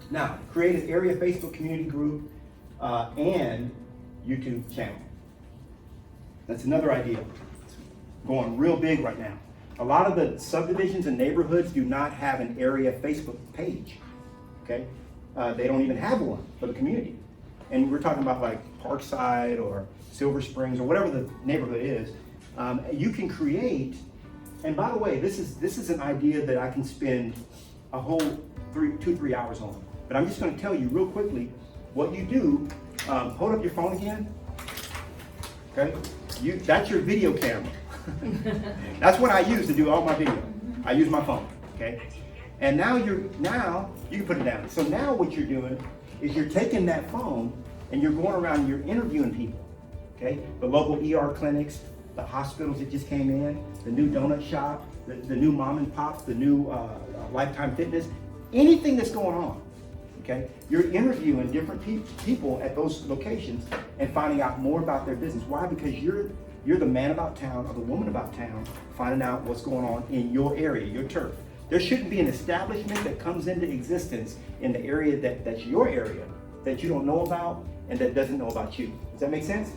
Now, create an area Facebook community group and YouTube channel. That's another idea. It's going real big right now. A lot of the subdivisions and neighborhoods do not have an area Facebook page, okay? They don't even have one for the community. And we're talking about like Parkside or Silver Springs or whatever the neighborhood is. You can create, and by the way, this is an idea that I can spend a whole 2-3 hours on. But I'm just gonna tell you real quickly what you do. Hold up your phone again, okay? That's your video camera. That's what I use to do all my video. I use my phone, okay? And now you can put it down. So now what you're doing is you're taking that phone and you're going around and you're interviewing people, okay? The local ER clinics, the hospitals that just came in, the new donut shop, the new mom and pops, the new Lifetime Fitness, anything that's going on, okay? You're interviewing different people at those locations and finding out more about their business. Why? Because you're the man about town or the woman about town, finding out what's going on in your area, your turf. There shouldn't be an establishment that comes into existence in the area that's your area that you don't know about and that doesn't know about you. Does that make sense?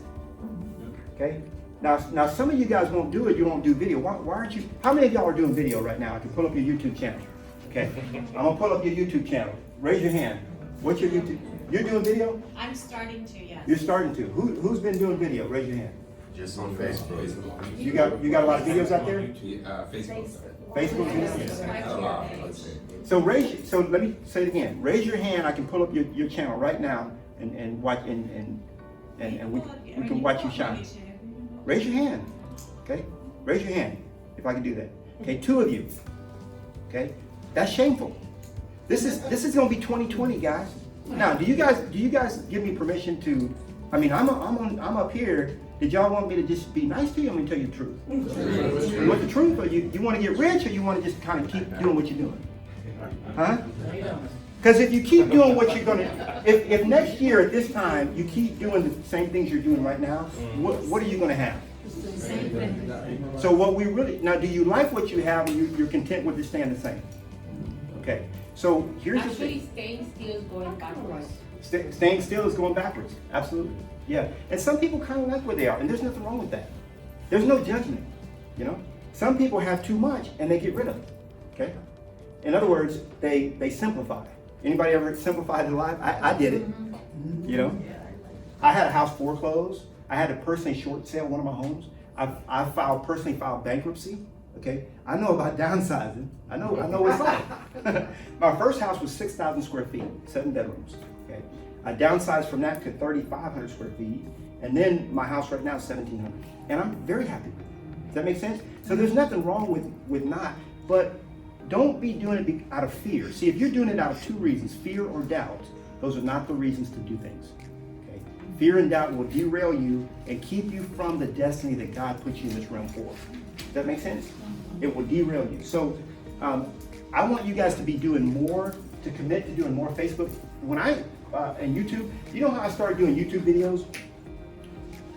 Okay. Now some of you guys won't do it. You won't do video. Why aren't you? How many of y'all are doing video right now? I can pull up your YouTube channel. Okay. I'm gonna pull up your YouTube channel. Raise your hand. What's your YouTube? You're doing video? I'm starting to, yes. You're starting to. Who's been doing video? Raise your hand. Just on Facebook. You got a lot of videos out there? Facebook. Facebook. A lot, I'd say. So let me say it again. Raise your hand. I can pull up your channel right now and watch and we can watch you shine. Raise your hand. Okay? Raise your hand if I can do that. Okay, 2 of you. Okay? That's shameful. This is gonna be 2020, guys. Now, do you guys give me permission to? I mean, I'm up here. Did y'all want me to just be nice to you? I'm gonna tell you the truth. You want the truth, or you want to get rich, or you want to just kind of keep doing what you're doing? Huh? Because if you keep doing what you're gonna, if next year at this time you keep doing the same things you're doing right now, what are you gonna have? So what we really now, do you like what you have, and you're content with it staying the same? Okay. So here's the thing. Staying still is going backwards. Staying still is going backwards. Absolutely. Yeah. And some people kind of like where they are, and there's nothing wrong with that. There's no judgment, you know? Some people have too much and they get rid of it. Okay? In other words, they simplify. Anybody ever simplified their life? I did it. You know? I had a house foreclosed. I had to personally short sale one of my homes. I personally filed bankruptcy. Okay? I know about downsizing. I know what it's like. My first house was 6,000 square feet, 7 bedrooms. Okay? I downsized from that to 3,500 square feet, and then my house right now is 1,700, and I'm very happy with it. Does that make sense? So there's nothing wrong with not, but don't be doing it out of fear. See, if you're doing it out of 2 reasons, fear or doubt, those are not the reasons to do things. Okay? Fear and doubt will derail you and keep you from the destiny that God put you in this realm for. Does that make sense? It will derail you. So I want you guys to be doing more, to commit to doing more Facebook. When and YouTube, you know how I started doing YouTube videos?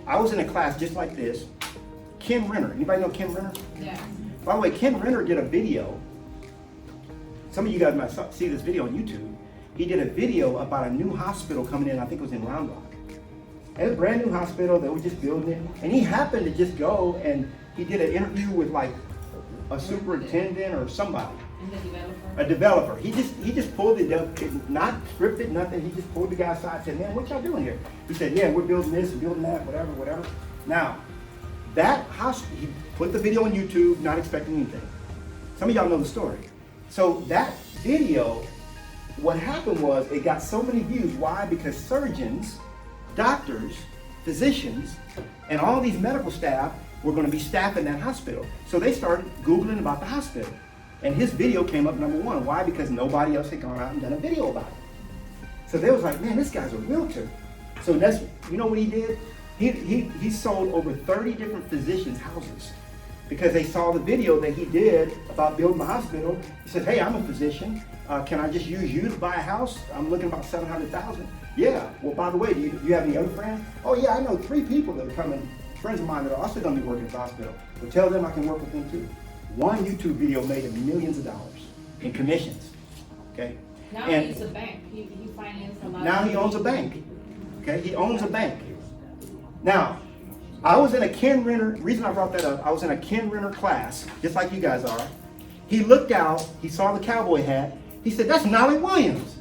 I was in a class just like this. Ken Renner, anybody know Ken Renner? Yeah. By the way, Ken Renner did a video. Some of you guys might see this video on YouTube. He did a video about a new hospital coming in, I think it was in Round Rock. And it's a brand new hospital, they were just building it. And he happened to just go and he did an interview with like a superintendent or somebody. A developer. He just pulled it up, not scripted, nothing. He just pulled the guy aside and said, "Man, what y'all doing here?" He said, "Yeah, we're building this and building that, whatever." Now, that house, he put the video on YouTube, not expecting anything. Some of y'all know the story. So that video, what happened was it got so many views. Why? Because surgeons, doctors, physicians, and all these medical staff were going to be staffing that hospital. So they started Googling about the hospital. And his video came up #1. Why? Because nobody else had gone out and done a video about it. So they was like, man, this guy's a realtor. So that's, you know what he did? He sold over 30 different physicians' houses because they saw the video that he did about building the hospital. He said, hey, I'm a physician. Can I just use you to buy a house? I'm looking about $700,000. Yeah. Well, by the way, do you have any other friends? Oh yeah, I know 3 people that are coming, friends of mine that are also going to be working at the hospital. Well, tell them I can work with them too. One YouTube video made him millions of dollars in commissions. Okay. Now And he's a bank, he financed a lot. now he owns a bank. Okay, he owns a bank. Now, I was in a Ken Renner, reason I brought that up, I was in a Ken Renner class, just like you guys are. He looked out, he saw the cowboy hat, he said, "That's Knolly Williams."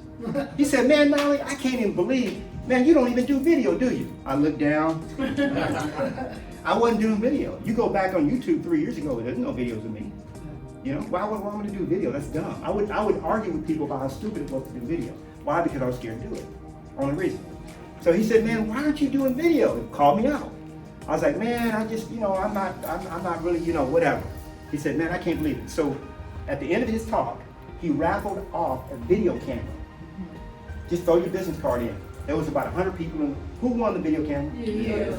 He said, "Man, Knolly, I can't even believe, man, you don't even do video, do you?" I looked down. I wasn't doing video. You go back on YouTube 3 years ago, there's no videos of me. You know, why would I want to do video? That's dumb. I would argue with people about how stupid it was to do video. Why? Because I was scared to do it. Only reason. So he said, "Man, why aren't you doing video?" He called me out. I was like, "Man, I just, I'm not really, whatever." He said, "Man, I can't believe it." So at the end of his talk, he raffled off a video camera. Just throw your business card in. There was about 100 people in. Who won the video camera?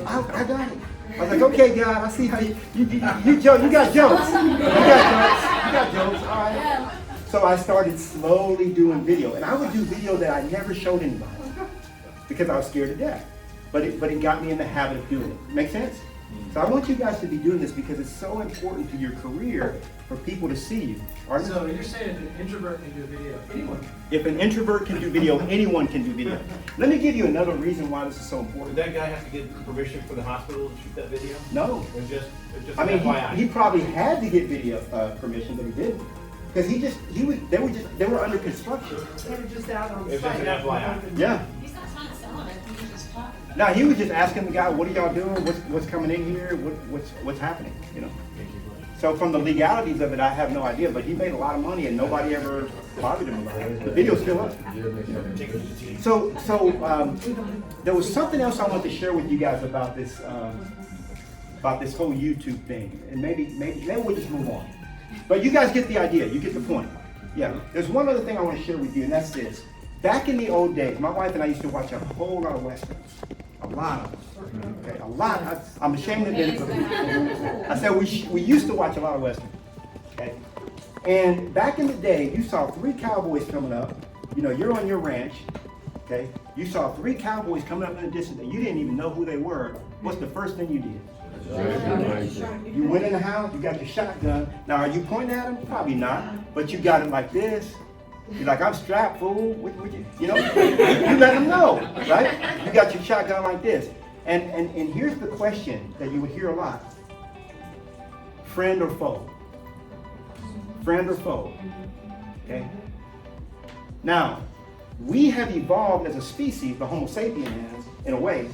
I got it. I was like, "Okay, God, I see how you got jokes. You got jokes. All right." So I started slowly doing video, and I would do video that I never showed anybody because I was scared to death. But it got me in the habit of doing it. Make sense? So I want you guys to be doing this because it's so important to your career for people to see you. So you're saying if an introvert can do video, anyone can. If an introvert can do video, anyone can do video. Let me give you another reason why this is so Would important. that guy have to get permission from the hospital to shoot that video? No. It's just I mean, FYI. he probably had to get video permission, but he didn't. Because they were under construction. They were just out on It's just site. an FYI. Yeah. He's not trying to sell it, he was just talking. Now he was just asking the guy, "What are y'all doing? What's coming in here? What's happening?" So from the legalities of it, I have no idea. But he made a lot of money, and nobody ever bothered him about it. The video's still up. So there was something else I wanted to share with you guys about this whole YouTube thing, and maybe we'll just move on. But you guys get the idea. You get the point. Yeah. There's one other thing I want to share with you, and that's this. Back in the old days, my wife and I used to watch a whole lot of westerns. A lot of them. Okay, a lot. I'm ashamed to admit it. I said we used to watch a lot of westerns. Okay. And back in the day, you saw 3 cowboys coming up. You're on your ranch. Okay. You saw 3 cowboys coming up in the distance, and you didn't even know who they were. What's the first thing you did? You went in the house, you got your shotgun. Now, are you pointing at them? Probably not. But you got it like this. You're like, "I'm strapped, fool." You let them know, right? You got your shotgun like this. And here's the question that you would hear a lot. Friend or foe? Friend or foe? Okay? Now, we have evolved as a species, the Homo sapien has, in a way.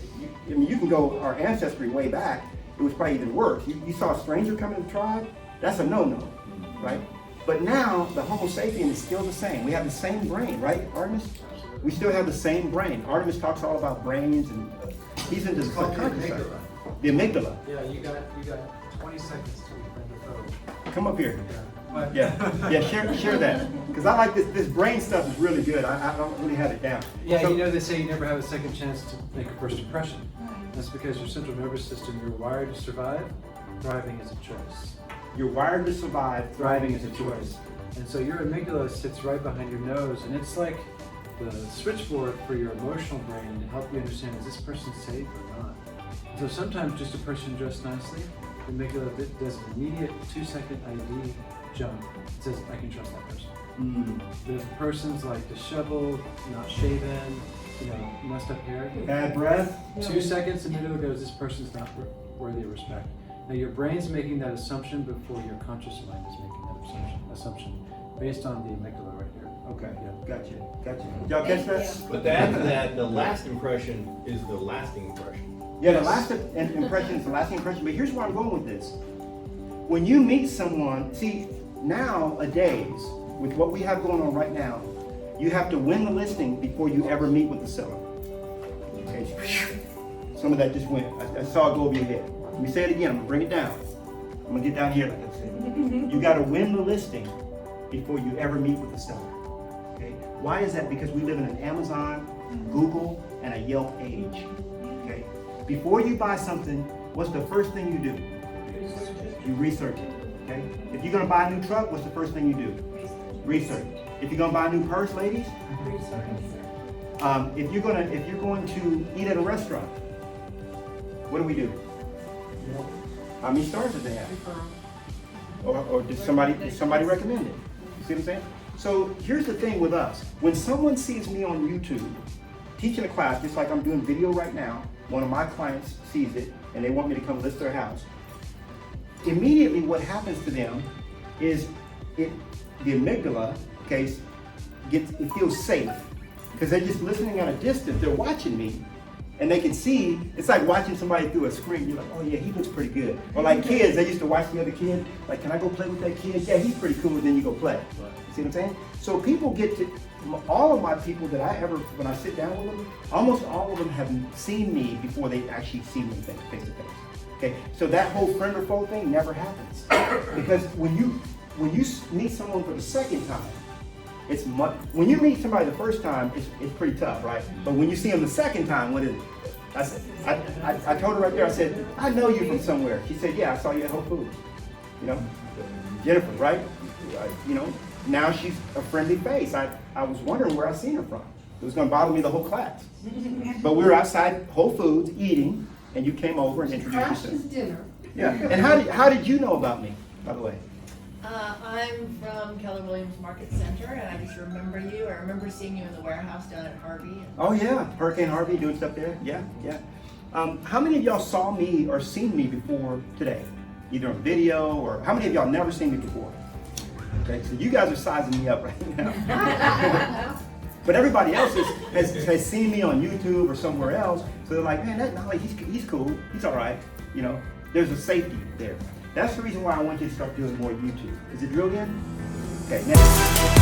You can go our ancestry way back. It was probably even worse. You saw a stranger come in the tribe, that's a no-no, right? But now, the Homo sapien is still the same. We have the same brain, right, Artemis? We still have the same brain. Artemis talks all about brains, and he's into the subconscious side. The amygdala. Yeah, you got 20 seconds to defend the photo. Come up here. But Yeah, share that. Because I like this brain stuff is really good. I don't really have it down. yeah, So- they say you never have a second chance to make a first impression. That's because your central nervous system, you're wired to survive. Thriving is a choice. You're wired to survive, thriving is a choice. And so your amygdala sits right behind your nose, and it's like the switchboard for your emotional brain to help you understand, is this person safe or not? So sometimes just a person dressed nicely, the amygdala does an immediate 2-second ID jump. It says, "I can trust that person." But if the person's like disheveled, not shaven, messed up hair, Bad breath. 2 seconds, the amygdala goes, "This person's not worthy of respect." Now your brain's making that assumption before your conscious mind is making that assumption based on the amygdala right here. Okay, Yeah. gotcha. Y'all catch that? But to add to that, the last impression is the lasting impression. Yeah, the last impression is the lasting impression. But here's where I'm going with this. When you meet someone, see, nowadays, with what we have going on right now, you have to win the listing before you ever meet with the seller. Okay. Some of that just went. I saw it go over your head. Let me say it again. I'm gonna bring it down. I'm gonna get down here like I said. You got to win the listing before you ever meet with the seller. Okay. Why is that? Because we live in an Amazon, Google, and a Yelp age. Okay. Before you buy something, what's the first thing you do? You research it. Okay. If you're gonna buy a new truck, what's the first thing you do? Research. If you're gonna buy a new purse, ladies. If you're going to eat at a restaurant, what do? How many stars did they have? Or did somebody recommend it? You see what I'm saying? So here's the thing with us. When someone sees me on YouTube teaching a class, just like I'm doing video right now, one of my clients sees it and they want me to come list their house. Immediately what happens to them is the amygdala, okay, it feels safe because they're just listening at a distance. They're watching me and they can see, it's like watching somebody through a screen. You're like, oh yeah, he looks pretty good. Or like kids, they used to watch the other kid, like, can I go play with that kid? Yeah, he's pretty cool, and then you go play. You see what I'm saying? So people get to, all of my people that when I sit down with them, almost all of them have seen me before they actually see me face to face. Okay, so that whole friend or foe thing never happens. Because when you meet someone for the second time, it's much, when you meet somebody the first time, it's pretty tough, right? But when you see them the second time, what is it? I told her right there, I said, I know you from somewhere. She said, yeah, I saw you at Whole Foods. You know, Jennifer, right? You know, now she's a friendly face. I was wondering where I seen her from. It was gonna bother me the whole class. But we were outside Whole Foods eating, and you came over and introduced yourself. dinner. Yeah, and how did you know about me, by the way? I'm from Knolly Williams Market Center, and I just remember you. I remember seeing you in the warehouse down at Harvey. Oh yeah, Hurricane Harvey doing stuff there. Yeah, yeah. How many of y'all saw me or seen me before today? Either on video or how many of y'all never seen me before? Okay, so you guys are sizing me up right now. But everybody else has seen me on YouTube or somewhere else, so they're like, man, that Knolly, he's cool, he's all right. You know, there's a safety there. That's the reason why I want you to start doing more YouTube. Is it drilled in? Okay, next.